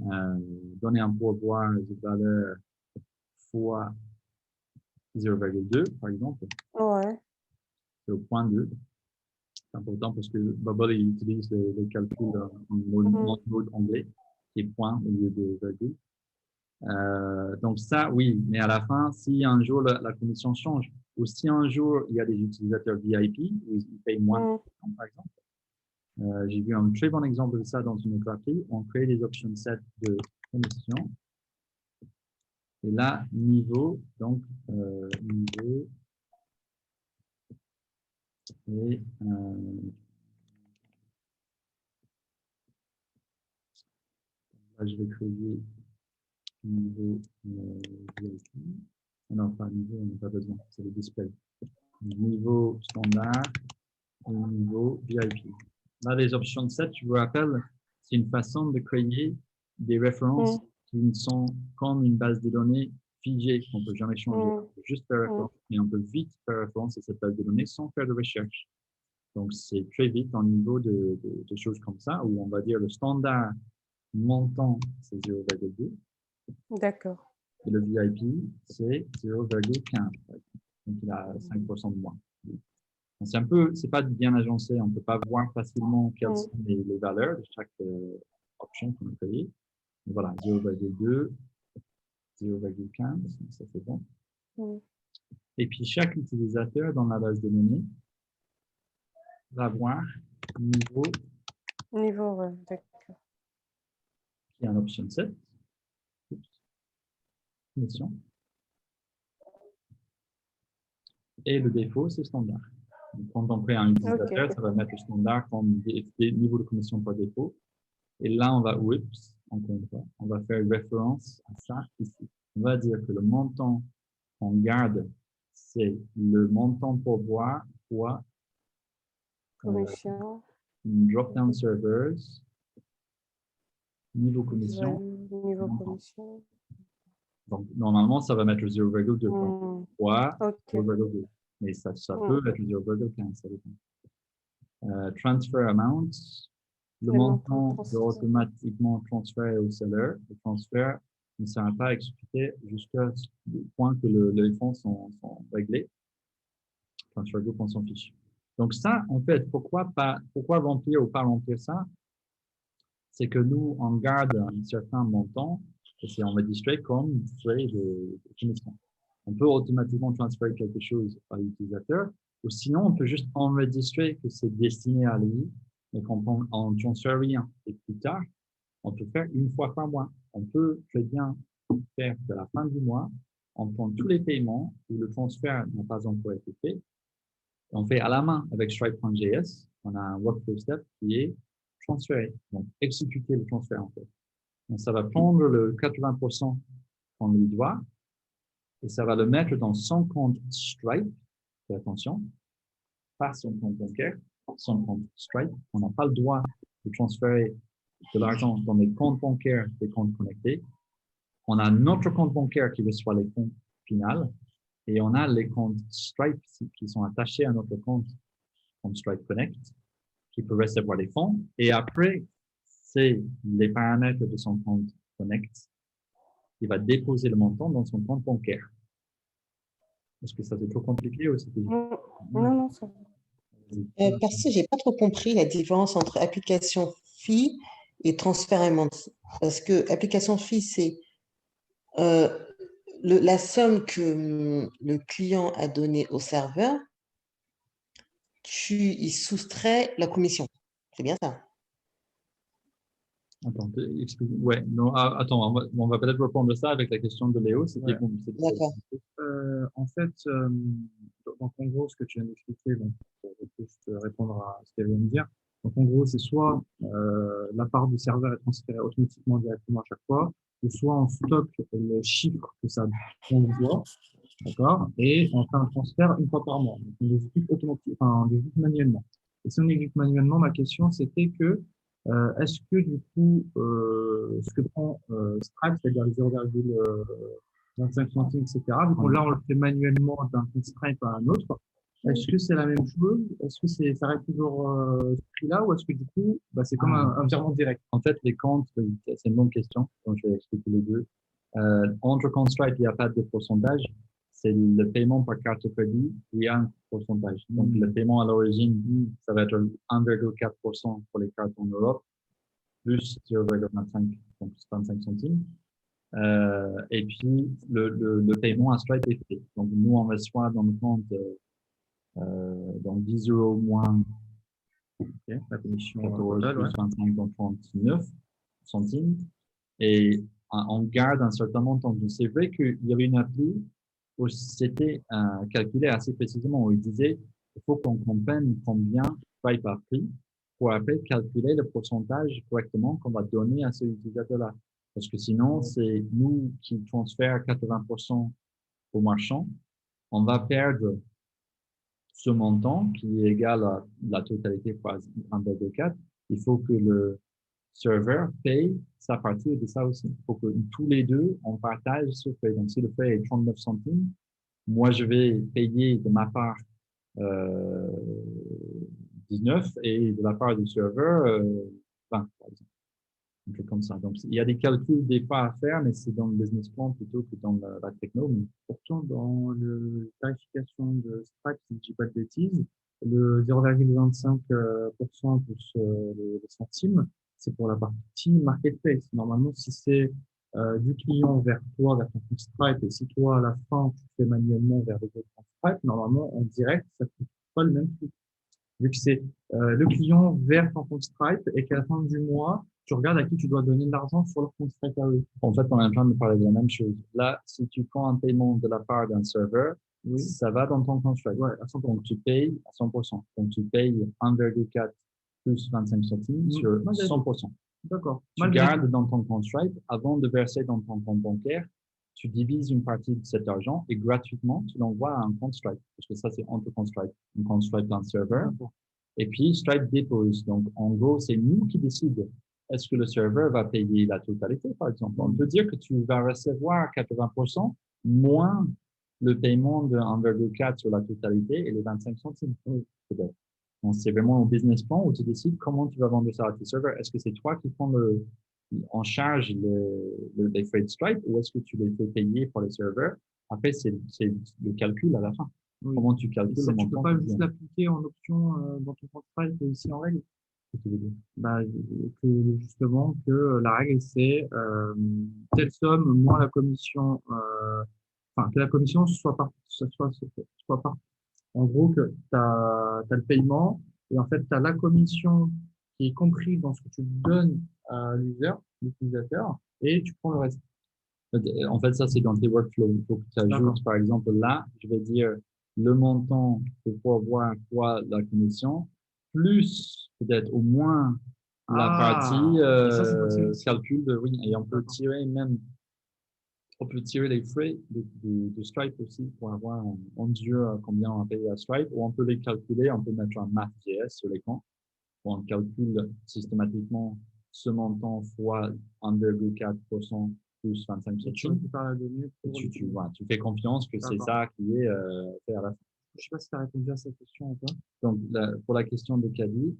donner un pourboire de valeur fois 0,2, par exemple. Ouais. C'est au point 2. C'est important parce que Bubble il utilise les calculs en mode anglais, qui est point au lieu de virgule. Donc ça, oui, mais à la fin, si un jour la commission change, ou si un jour il y a des utilisateurs VIP, où ils payent moins, par exemple. J'ai vu un très bon exemple de ça dans une autre appli. On crée des option sets de commission. Et là, niveau, donc, niveau, et là, je vais créer niveau VIP. Non, pas niveau, on n'a pas besoin, c'est le display. Niveau standard et niveau VIP. Là, les options set, je vous rappelle, c'est une façon de créer des références qui sont comme une base de données figé, qu'on ne peut jamais changer. On peut juste faire référence, mais on peut vite faire référence à cette base de données sans faire de recherche. Donc, c'est très vite au niveau de choses comme ça, où on va dire le standard montant, c'est 0,2. D'accord. Et le VIP, c'est 0,15. Donc, il a 5% de moins. C'est un peu, c'est pas bien agencé, on ne peut pas voir facilement quelles sont les valeurs de chaque option qu'on a payée. Voilà, 0,2, 0,15, ça c'est bon. Et puis, chaque utilisateur dans la base de données va voir niveau, d'accord. qui est un option set. Et le défaut, c'est standard. Donc, quand on crée un utilisateur, ça va mettre le standard comme niveau de commission par défaut. Et là, on va, encore une fois, on va faire référence à ça ici. On va dire que le montant qu'on garde, c'est le montant pour boire fois commission. Drop-down servers, niveau commission. Niveau commission. Donc, normalement, ça va mettre 0,2 fois 0,2. Mais ça peut être 0,15, ça dépend. Transfer amount, le montant doit automatiquement transférer au seller. Le transfert ne sera pas exécuté jusqu'à ce point que les fonds sont réglés. Transfer group, on s'en fiche. Donc ça, en fait, pourquoi remplir ou pas remplir ça? C'est que nous, on garde un certain montant et c'est enregistré comme frais de commission. On peut automatiquement transférer quelque chose à l'utilisateur, ou sinon, on peut juste enregistrer que c'est destiné à lui, mais qu'on ne transfère rien. Et plus tard, on peut faire une fois par mois. On peut très bien faire qu'à la fin du mois, on prend tous les paiements où le transfert n'a pas encore été fait. Et on fait à la main avec Stripe.js. On a un workflow step qui est transférer, donc exécuter le transfert en fait. Donc, ça va prendre le 80% qu'on lui doit et ça va le mettre dans son compte Stripe. Fais attention, pas son compte bancaire, son compte Stripe. On n'a pas le droit de transférer de l'argent dans les comptes bancaires des comptes connectés. On a notre compte bancaire qui reçoit les fonds finaux et on a les comptes Stripe qui sont attachés à notre compte comme Stripe Connect qui peut recevoir les fonds. Et après, c'est les paramètres de son compte Connect qui va déposer le montant dans son compte bancaire. Est-ce que ça c'est trop compliqué ou c'était... Non, ça va. Parce que je n'ai pas trop compris la différence entre application fee et transfert amount. Parce que application fee, c'est la somme que le client a donnée au serveur, tu y soustrais la commission. C'est bien ça? Attends, ouais, non, attends, on va peut-être reprendre ça avec la question de Léo. D'accord. En fait, donc en gros, ce que tu viens d'expliquer, donc, pour juste répondre à ce qu'elle vient de dire. Donc en gros, c'est soit la part du serveur est transférée automatiquement directement à chaque fois, ou soit on stocke le chiffre que ça envoie, d'accord, et on fait un transfert une fois par mois. Donc on l'exécute automatiquement, enfin, on l'exécute manuellement. Et si on exécute manuellement, ma question c'était que est-ce que du coup, ce que prend Stripe, c'est-à-dire les 0,25 centimes, etc., vu qu'on là, on le fait manuellement d'un compte Stripe à un autre, est-ce que c'est la même chose? Est-ce que ça reste toujours ce prix-là ou est-ce que du coup, c'est comme un virement direct? En fait, les comptes, c'est une bonne question, donc je vais expliquer les deux. Entre compte Stripe, il n'y a pas de pourcentage. C'est le paiement par carte de crédit, il y a un pourcentage. Donc, le paiement à l'origine, ça va être 1,4% pour les cartes en Europe, plus 0,25, donc 25 centimes. Et puis, le paiement à Stripe est fait. Donc, nous, on reçoit dans le compte donc 10 euros moins la commission 14 totale, plus 25, donc 39 centimes. Et on garde un certain montant. Donc, c'est vrai qu'il y avait une appli où c'était calculé assez précisément, où il disait il faut qu'on comprenne combien Stripe a pris pour après calculer le pourcentage correctement qu'on va donner à ce utilisateur-là. Parce que sinon, c'est nous qui transfère 80% au marchand, on va perdre ce montant qui est égal à la totalité fois 1,4. Il faut que serveur paye sa partie de ça aussi. Il faut que tous les deux, on partage ce frais. Donc, si le frais est 39 centimes, moi, je vais payer de ma part 19 et de la part du serveur 20, par exemple. Un truc comme ça. Donc, il y a des calculs des fois à faire, mais c'est dans le business plan plutôt que dans la techno. Mais Pourtant, dans le tarification de Stripe, si je ne dis pas de bêtises, le 0,25% plus les centimes, c'est pour la partie marketplace. Normalement, si c'est du client vers toi, vers ton compte Stripe, et si toi, à la fin, tu fais manuellement vers les autres comptes Stripe, normalement, en direct, ça ne coûte pas le même prix. Vu que c'est le client vers ton compte Stripe et qu'à la fin du mois, tu regardes à qui tu dois donner de l'argent sur leur compte Stripe à eux. En fait, on est en train de parler de la même chose. Là, si tu prends un paiement de la part d'un serveur, Oui. ça va dans ton compte Stripe. Ouais, à 100%. Donc, tu payes à 100%. Donc, tu payes 1,4 plus 25 centimes sur 100%. D'accord. Tu gardes dans ton compte Stripe avant de verser dans ton compte bancaire. Tu divises une partie de cet argent et gratuitement, tu l'envoies à un compte Stripe. Parce que ça, c'est entre compte Stripe. Un compte Stripe d'un serveur. Et puis, Stripe dépose. Donc, en gros, c'est nous qui décidons. Est-ce que le serveur va payer la totalité, par exemple? On peut dire que tu vas recevoir 80% moins le paiement de 1,4 sur la totalité et les 25 centimes. Oui, peut-être. Donc, c'est vraiment au business plan où tu décides comment tu vas vendre ça à tes serveurs. Est-ce que c'est toi qui prends en charge les frais de Stripe ou est-ce que tu les fais payer pour les serveurs? Après, c'est le calcul à la fin. Oui. Comment tu calcules Ça, le tu peux montant pas que tu juste gagnes. l'appliquer en option dans ton compte Stripe ici en règle. Qu'est-ce que tu veux dire? Bah, que justement que la règle c'est telle somme moins la commission, enfin que la commission soit par, en gros que tu as le paiement et en fait tu as la commission qui est comprise dans ce que tu donnes à l'utilisateur et tu prends le reste. En fait, ça, c'est dans tes workflows. Il faut que tu D'accord. ajoutes, par exemple, là, je vais dire le montant pour avoir quoi la commission, plus peut-être au moins la partie ok, ça c'est possible aussi. calcul de, oui, et on peut D'accord. tirer même, on peut tirer les frais de Stripe aussi pour avoir en mesure combien on a payé à Stripe, ou on peut les calculer, on peut mettre un Math.js sur l'écran, où on calcule systématiquement ce montant fois 1,4% plus 25 Et tu centimes. récupères la donnée pour Voilà, tu fais confiance que c'est D'accord. ça qui est fait à la fin. Je sais pas si tu as répondu à cette question ou pas. Donc, pour la question de Caddy,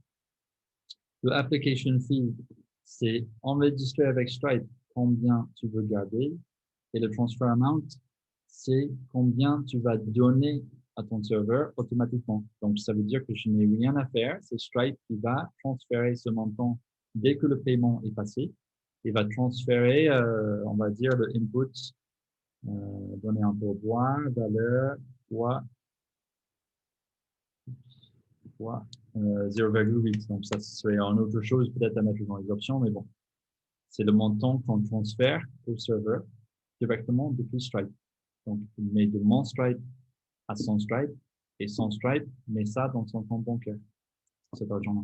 le application fee, c'est enregistré avec Stripe combien tu veux garder et le transfer amount, c'est combien tu vas donner à ton serveur automatiquement. Donc, ça veut dire que je n'ai rien à faire. C'est Stripe qui va transférer ce montant dès que le paiement est passé. Il va transférer, on va dire, le input, donner un pourboire, valeur, fois 0,8. Donc, ça serait une autre chose peut-être à mettre dans les options, mais bon, c'est le montant qu'on transfère au serveur directement depuis Stripe. Donc, il met de mon Stripe à son Stripe et son Stripe met ça dans son compte bancaire, cet argent-là.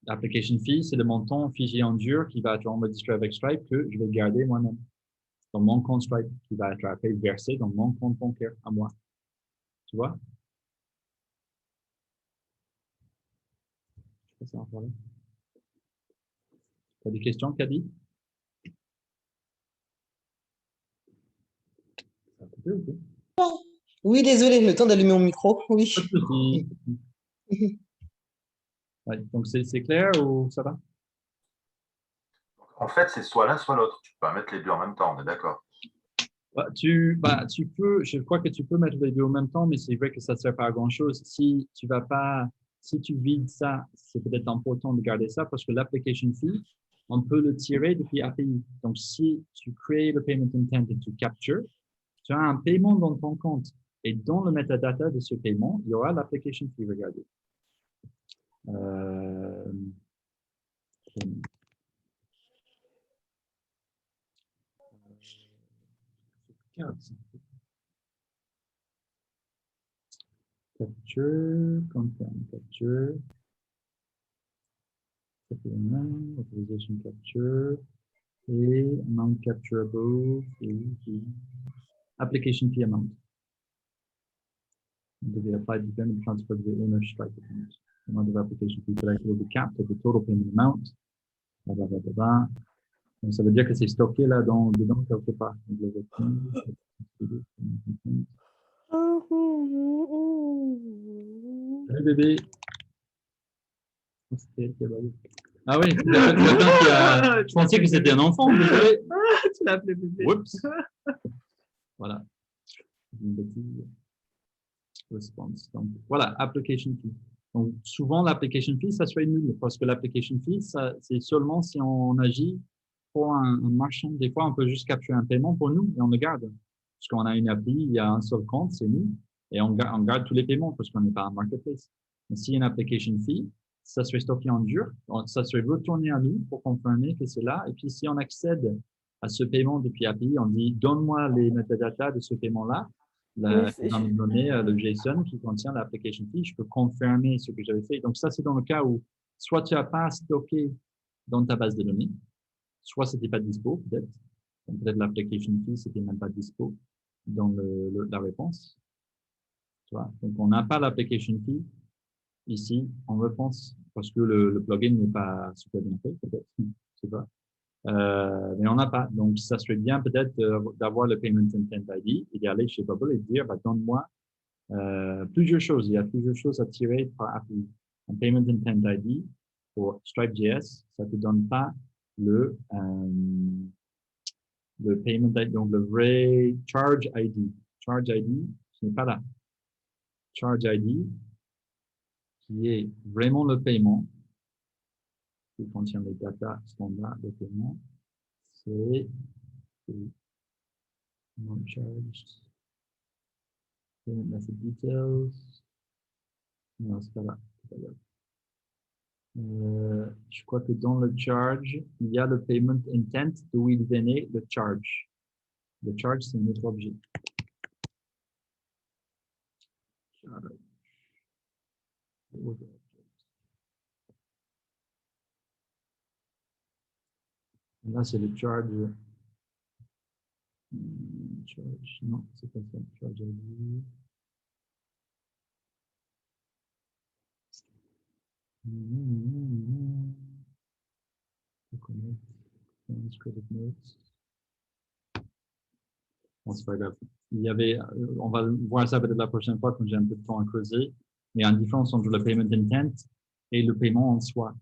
L'application fee, c'est le montant figé en dur qui va être enregistré avec Stripe que je vais garder moi-même dans mon compte Stripe qui va être après versé dans mon compte bancaire à moi. Tu vois? Je sais pas si on va parler. Tu as des questions, Caddy? Ça a coupé ou quoi? Oui, désolé, le temps d'allumer mon micro. Oui. Pas de souci. Ouais, donc, c'est clair ou ça va? En fait, c'est soit l'un, soit l'autre. Tu peux pas mettre les deux en même temps, on est d'accord. Tu peux, je crois que tu peux mettre les deux en même temps, mais c'est vrai que ça ne sert pas à grand chose. Si tu vides ça, c'est peut-être important de garder ça parce que l'application fee, on peut le tirer depuis API. Donc, si tu crées le payment intent et tu captures, tu as un paiement dans ton compte. Et dans le metadata de ce paiement, il y aura l'application fee, regardez. Capture, confirm, capture. Authorization capture et amount capturable et application fee amount. They apply the payment transfer to the owner Stripe account. amount of application fee collected will be capped at the total payment amount. Blablabla. Donc, ça veut dire que c'est stocké là dedans quelque part. Salut bébé. Ah oui, je pensais que c'était un enfant. Désolé. Tu l'as appelé bébé. Oups. Voilà. Une bêtise. Response. Donc, voilà, application fee. Donc, souvent, l'application fee, ça serait nul parce que l'application fee, c'est seulement si on agit pour un marchand. Des fois, on peut juste capturer un paiement pour nous et on le garde. Parce qu'on a une appli, il y a un seul compte, c'est nous, et on garde tous les paiements parce qu'on n'est pas un marketplace. Mais s'il y a une application fee, ça serait stocké en dur, ça serait retourné à nous pour confirmer que c'est là. Et puis, si on accède à ce paiement depuis API, on dit, donne-moi les metadata de ce paiement-là. Dans les données, le JSON qui contient l'application fee, je peux confirmer ce que j'avais fait. Donc, ça, c'est dans le cas où soit tu n'as pas stocké dans ta base de données, soit c'était pas dispo, peut-être. Peut-être l'application fee, c'était même pas dispo dans la réponse. Tu vois? Donc, on n'a pas l'application fee ici en réponse parce que le plugin n'est pas super bien fait, peut-être. Je sais pas. Mais on n'a pas. Donc, ça serait bien peut-être d'avoir le Payment Intent ID et d'aller chez Bubble et dire, bah, donne-moi plusieurs choses. Il y a plusieurs choses à tirer par API. Un Payment Intent ID pour Stripe.js, ça ne te donne pas le Payment ID, donc le vrai Charge ID. Charge ID, ce n'est pas là. Charge ID, qui est vraiment le paiement, qui contient les data standards de paiement, c'est non-charged payment method details. Non, c'est pas là. Je crois que dans le charge, il y a le payment intent d'où il venait le charge. Le charge, c'est notre objet. Là, c'est le charge. Charge, non, c'est pas ça. Charge ID. Bon, c'est pas grave. Il y avait, on va voir ça peut-être la prochaine fois quand j'ai un peu de temps à creuser. Mais il y a une différence entre le payment intent et le paiement en soi,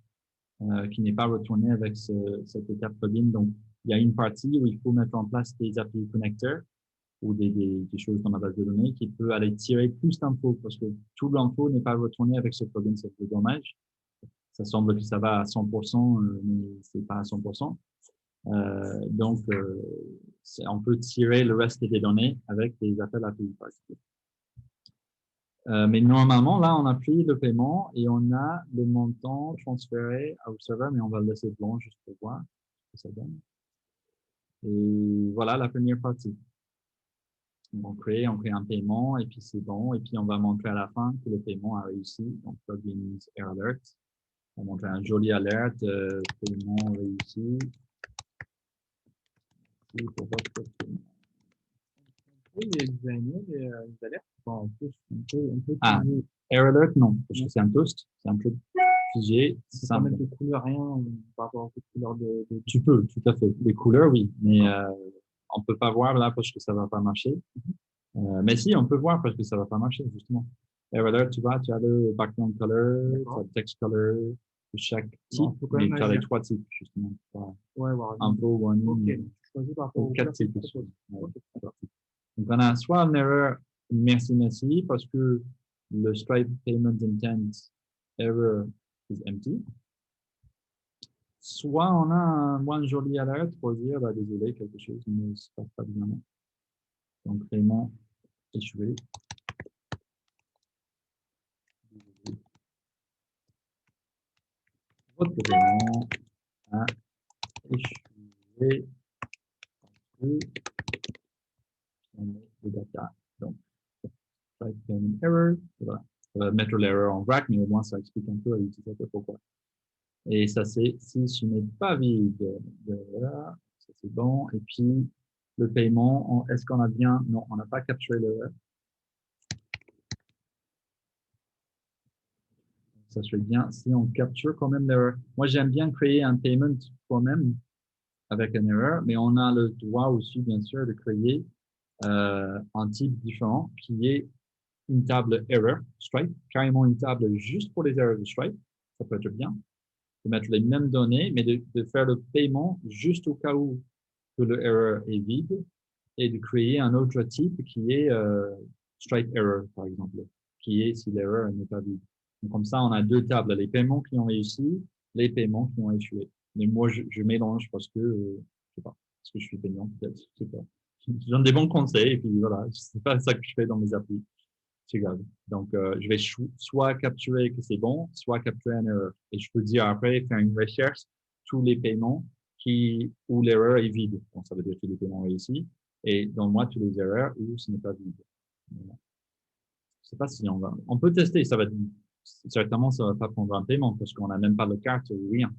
qui n'est pas retourné avec cette étape plugin. Donc, il y a une partie où il faut mettre en place des API connecteurs ou des choses dans la base de données qui peut aller tirer plus d'infos parce que tout l'info n'est pas retourné avec ce plugin. C'est un peu dommage. Ça semble que ça va à 100%, mais c'est pas à 100%. Donc, on peut tirer le reste des données avec des appels API, par exemple. Mais normalement, là, on a pris le paiement et on a le montant transféré au serveur, mais on va le laisser blanc juste pour voir ce que ça donne. Et voilà la première partie. On crée un paiement et puis c'est bon. Et puis, on va montrer à la fin que le paiement a réussi. Donc, plugins error alert. On va montrer un joli alert, paiement réussi. Pour votre paiement. Oui, il y a des alertes. Bon, error alert, non, parce que c'est un toast, c'est un truc figé. Tu peux pas mettre de couleur, rien par rapport aux couleurs de... Tu peux, tout à fait. Les couleurs, oui, mais on peut pas voir là parce que ça va pas marcher. Mais si, on peut voir parce que ça va pas marcher, justement. Error alert, tu vois, tu as le background color, tu as le text color, chaque type, mais tu as les 3 types, justement. Ouais, voilà. Info, warning, ok, choisis par rapport aux 4 types. couleurs. Donc, on a soit une erreur merci, parce que le Stripe payment intent error is empty. Soit on a un moins joli alert pour dire, bah, désolé, quelque chose ne se passe pas bien. Donc, paiement échoué. Votre paiement a échoué parce que on met les data. Donc, Stripe payment error. Voilà. On va mettre l'erreur en vrac, mais au moins ça explique un peu à l'utilisateur pourquoi. Et ça, c'est si ce n'est pas vide. Voilà, ça c'est bon. Et puis, le paiement, est-ce qu'on a bien... Non, on n'a pas capturé l'erreur. ça serait bien si on capture quand même l'erreur. Moi, j'aime bien créer un payment toi-même avec une erreur, mais on a le droit aussi, bien sûr, de créer un type différent qui est une table error Stripe, carrément une table juste pour les erreurs de Stripe. Ça peut être bien de mettre les mêmes données, mais de faire le paiement juste au cas où que l'erreur est vide et de créer un autre type qui est Stripe error, par exemple, qui est si l'erreur n'est pas vide. Donc, comme ça, on a deux tables, les paiements qui ont réussi, les paiements qui ont échoué. Mais moi, je mélange parce que, je sais pas, parce que je suis payant, peut-être, je sais pas. Je donne des bons conseils et puis voilà, c'est pas ça que je fais dans mes applis. C'est grave. Donc, je vais soit capturer que c'est bon, soit capturer une erreur. Et je peux dire après, faire une recherche, tous les paiements où l'erreur est vide. Donc, ça veut dire tous les paiements réussis. Et donne-moi tous les erreurs où ce n'est pas vide. Voilà. Je sais pas si on peut tester, certainement, ça va pas prendre un paiement parce qu'on n'a même pas de carte ou rien.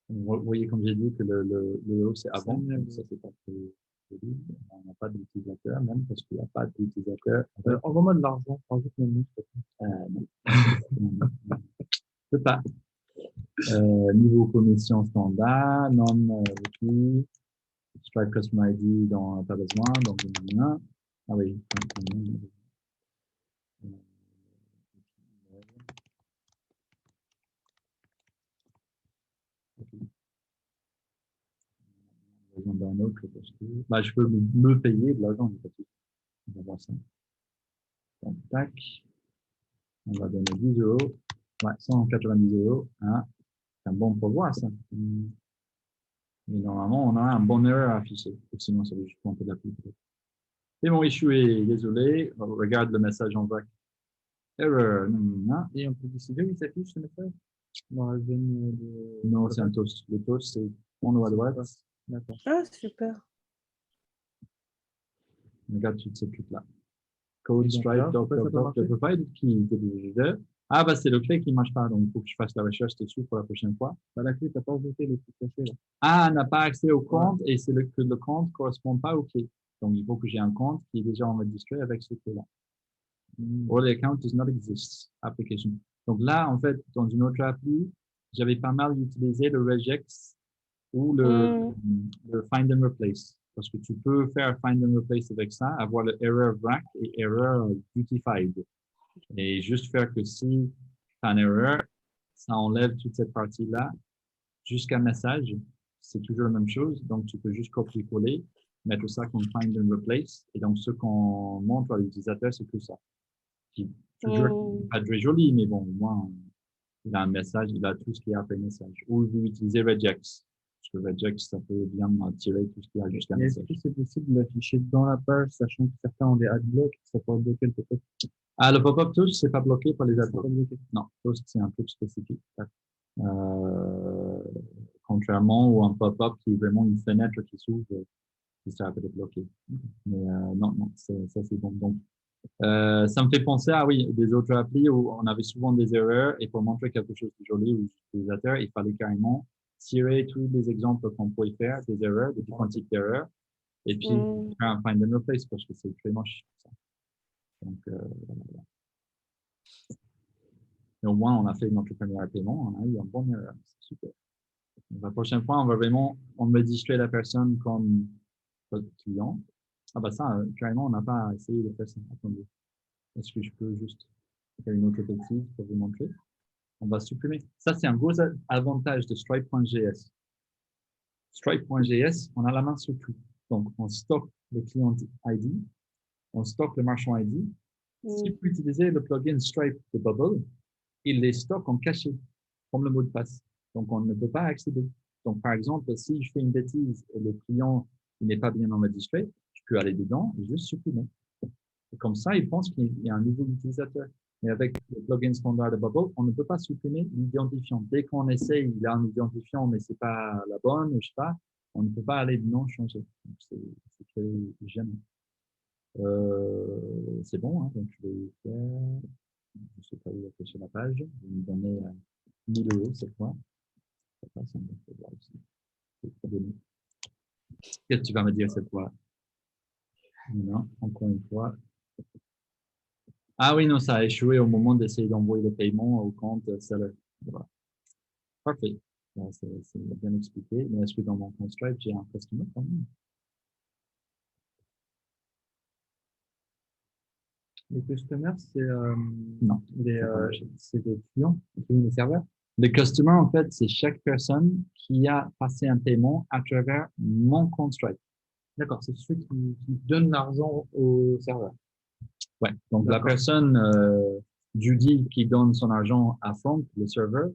Vous voyez, comme j'ai dit, que le haut, c'est avant. Donc ça, c'est pas très vide. On n'a pas d'utilisateur, même parce qu'il n'y a pas d'utilisateur. Envoie-moi de l'argent, rajoute mes mots. Non. Je peux pas. Niveau commission standard, non requis, Stripe Customer ID dont pas besoin, donc ah oui. D'un autre parce que bah, je peux me payer de l'argent. On va voir ça. Donc, tac. On va donner 10 €. Ouais, 190 €. Hein. C'est un bon pourvoir, ça. Mais normalement, on a un bon erreur affiché. Sinon, ça veut juste pointer de la pub. C'est bon, échoué. Désolé. On regarde le message en vrac. Error. Et on peut décider où il s'affiche ce message? Dans la zone de... Non, c'est un toast. Le toast, c'est en haut à droite. D'accord. Ah, super. Regarde toute cette truc-là. Code, Donc, Stripe, là, doc, pourquoi ça doc, peut doc, marcher? provide, qui ah, bah, c'est le clé qui ne marche pas, donc il faut que je fasse la recherche dessus pour la prochaine fois. Bah, la clé, t'as pas ajouté les trucs cachés, là. Ah, on n'a pas accès au compte et c'est que le compte ne correspond pas au clé. Donc, il faut que j'ai un compte qui est déjà enregistré avec ce clé-là. Or, the account does not exist. Application. Donc là, en fait, dans une autre appli, j'avais pas mal utilisé le regex ou le find and replace. Parce que tu peux faire find and replace avec ça, avoir le error vrac et error beautified. Et juste faire que si tu as une erreur, ça enlève toute cette partie-là jusqu'à message. C'est toujours la même chose. Donc, tu peux juste copier-coller, mettre ça comme find and replace. Et donc, ce qu'on montre à l'utilisateur, c'est que ça. Qui, toujours pas très joli, mais bon, au moins, il a un message, il a tout ce qu'il y a après message. Ou vous utilisez regex. Parce que regex, ça peut bien tirer tout ce qu'il y a jusqu'à Et est-ce message. que c'est possible d'afficher dans la page, sachant que certains ont des adblocks, ça peut bloquer le pop-up? Ah, le pop-up touch, c'est pas bloqué par les adblocks. Non, touch, c'est un truc spécifique. Contrairement à un pop-up qui est vraiment une fenêtre qui s'ouvre, qui sert à être bloqué. Mais non, ça c'est bon. Donc, ça me fait penser à oui, des autres applis où on avait souvent des erreurs et pour montrer quelque chose de joli aux utilisateurs, il fallait carrément tirer tous les exemples qu'on pouvait faire, des erreurs, des différents types d'erreurs, et puis faire un find and replace parce que c'est très moche. Ça. Donc, voilà. Et au moins, on a fait notre premier paiement, on a eu un bon erreur. C'est super. Donc, la prochaine fois, on va vraiment enregistrer la personne comme client. Ah bah ça, carrément, on n'a pas essayé de faire ça. Attendez. Est-ce que je peux juste faire une autre bêtise pour vous montrer? On va supprimer. Ça, c'est un gros avantage de Stripe.js. Stripe.js, on a la main sur tout. Donc, on stocke le client ID, on stocke le marchand ID. Si vous utilisez le plugin Stripe de Bubble, il les stocke en cachet, comme le mot de passe. Donc, on ne peut pas accéder. Donc, par exemple, si je fais une bêtise et le client n'est pas bien enregistré, je peux aller dedans et juste supprimer. Et comme ça, il pense qu'il y a un nouveau utilisateur. Mais avec le plugin standard de Bubble, on ne peut pas supprimer l'identifiant. Dès qu'on essaye, il y a un identifiant, mais c'est pas la bonne, je sais pas, on ne peut pas aller dedans changer. Donc, c'est très gênant. C'est bon, hein, donc je vais faire, je ne sais pas où il sur la page, je vais me donner 1000 € cette fois. Qu'est-ce que tu vas me dire cette fois? Non, encore une fois. Ah oui, non, ça a échoué au moment d'essayer d'envoyer le paiement au compte seller. Voilà. Parfait. C'est bien expliqué. Mais est-ce que dans mon compte Stripe, j'ai un customer quand même? Les customers, c'est Non. c'est des clients, des serveurs. Les customers, en fait, c'est chaque personne qui a passé un paiement à travers mon compte Stripe. D'accord, c'est ceux qui donnent l'argent au serveur. Ouais. Donc, la D'accord. personne, Judy, qui donne son argent à Franck, le serveur,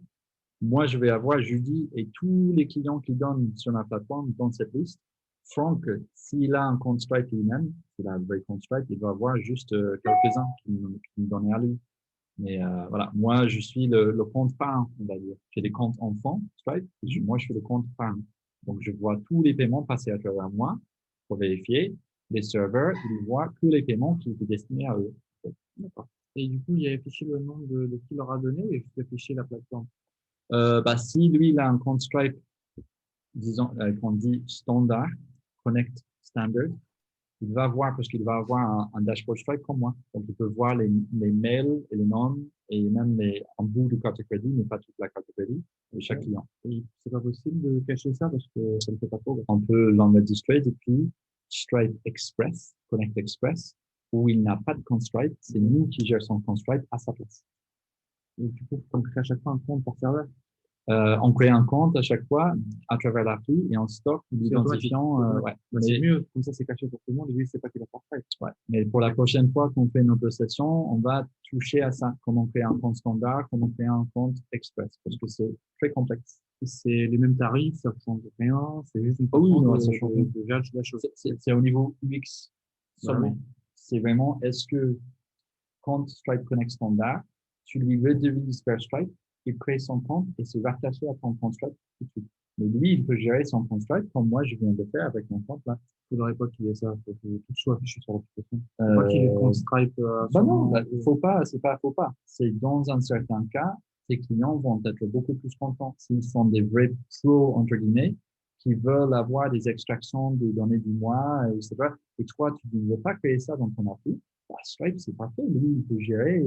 moi, je vais avoir Judy et tous les clients qui donnent sur ma plateforme dans cette liste. Franck, s'il a un compte Stripe lui-même, s'il a un vrai compte Stripe, il va avoir juste quelques-uns qui me donnent à lui. Mais voilà, moi, je suis le compte parent, on va dire. J'ai des comptes enfants, Stripe, et moi, je suis le compte parent. Donc, je vois tous les paiements passer à travers moi pour vérifier. Les serveurs, ils voient que les paiements qui étaient destinés à eux. D'accord. Et du coup, il y a affiché le nom de qui leur a donné ou il faut afficher la plateforme? Bah, si lui, il a un compte Stripe, disons, qu'on dit standard, Connect Standard, il va voir, parce qu'il va avoir un dashboard Stripe comme moi. Donc, il peut voir les mails et les noms et même un bout de carte de crédit, mais pas toute la carte de crédit de chaque client. Et c'est pas possible de cacher ça parce que ça ne fait pas trop. On peut l'enlever du Stripe et puis Stripe Express, Connect Express, où il n'a pas de compte Stripe, c'est nous qui gérons son compte Stripe à sa place. Et du coup, on crée à chaque fois un compte par serveur. On crée un compte à chaque fois à travers l'appli et on stocke l'identifiant. Ouais. Bah, c'est mieux, comme ça c'est caché pour tout le monde et lui, il sait pas qu'il a pas fait. Ouais. Mais pour la prochaine fois qu'on fait notre session, on va toucher à ça. Comment créer un compte standard, comment créer un compte express, parce que c'est très complexe. C'est les mêmes tarifs, ça ne change rien, c'est juste une oui, façon non, de, ça change de, rien. de gérer la chose. C'est au niveau UX seulement. oui. C'est vraiment, est-ce que compte Stripe Connect standard, tu lui rediriges vers Stripe, il crée son compte et c'est rattaché à ton compte Stripe tout de suite. Mais lui, il peut gérer son compte Stripe comme moi, je viens de faire avec mon compte là. Il ne faudrait pas qu'il y ait ça, il faut que tout soit affiché sur l'application. Il ne faut pas qu'il ait le compte Stripe. Non, faut pas, faut pas. C'est dans un certain cas, tes clients vont être beaucoup plus contents s'ils sont des vrais pros, entre guillemets, qui veulent avoir des extractions des données du mois, etc. Et toi, tu ne veux pas créer ça dans ton appli. Bah, Stripe, c'est parfait. Lui, il peut gérer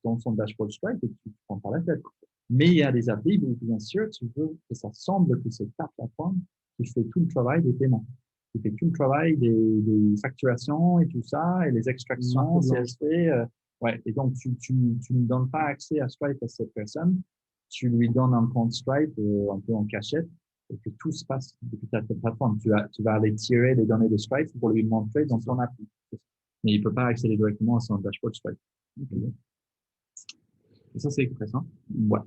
dans son dashboard Stripe et tu ne prends pas la tête. Mais il y a des applis où, bien sûr, tu veux que ça semble que c'est ta plateforme qui fait tout le travail des paiements. Qui fait tout le travail des facturations et tout ça, et les extractions, CSV. Ouais. Et donc, tu ne donnes pas accès à Stripe à cette personne. Tu lui donnes un compte Stripe un peu en cachette et que tout se passe depuis ta plateforme. Tu vas aller tirer les données de Stripe pour lui montrer dans ton appli. Mais il ne peut pas accéder directement à son dashboard Stripe. Okay. Et ça, c'est Express, hein? Ouais.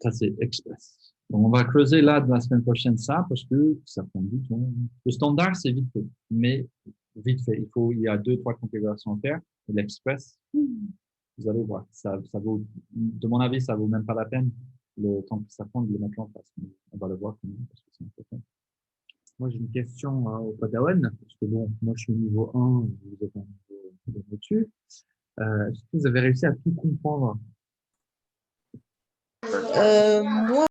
Ça, c'est Express. Donc, on va creuser là de la semaine prochaine ça parce que ça prend du temps. Le standard, c'est vite fait. Mais vite fait. Il y a 2-3 configurations à faire. Et l'Express, vous allez voir. Ça vaut, de mon avis, ça vaut même pas la peine le temps que ça prend de le mettre en place. Mais on va le voir quand même parce que c'est important. Moi, j'ai une question au Padawan, parce que bon, moi, je suis niveau 1, vous êtes un niveau au-dessus. Est-ce que vous avez réussi à tout comprendre? Moi,